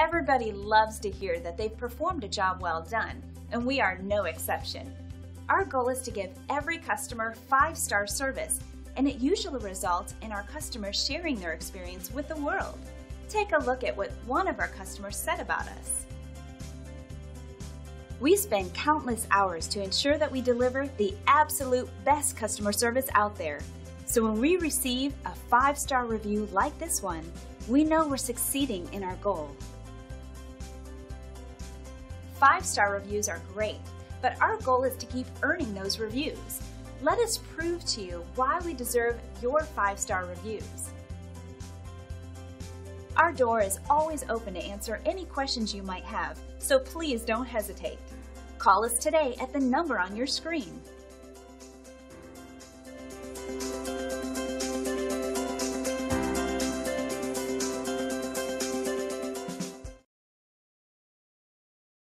Everybody loves to hear that they've performed a job well done, and we are no exception. Our goal is to give every customer 5-star service, and it usually results in our customers sharing their experience with the world. Take a look at what one of our customers said about us. We spend countless hours to ensure that we deliver the absolute best customer service out there. So when we receive a 5-star review like this one, we know we're succeeding in our goal. 5-star reviews are great, but our goal is to keep earning those reviews. Let us prove to you why we deserve your 5-star reviews. Our door is always open to answer any questions you might have, so please don't hesitate. Call us today at the number on your screen.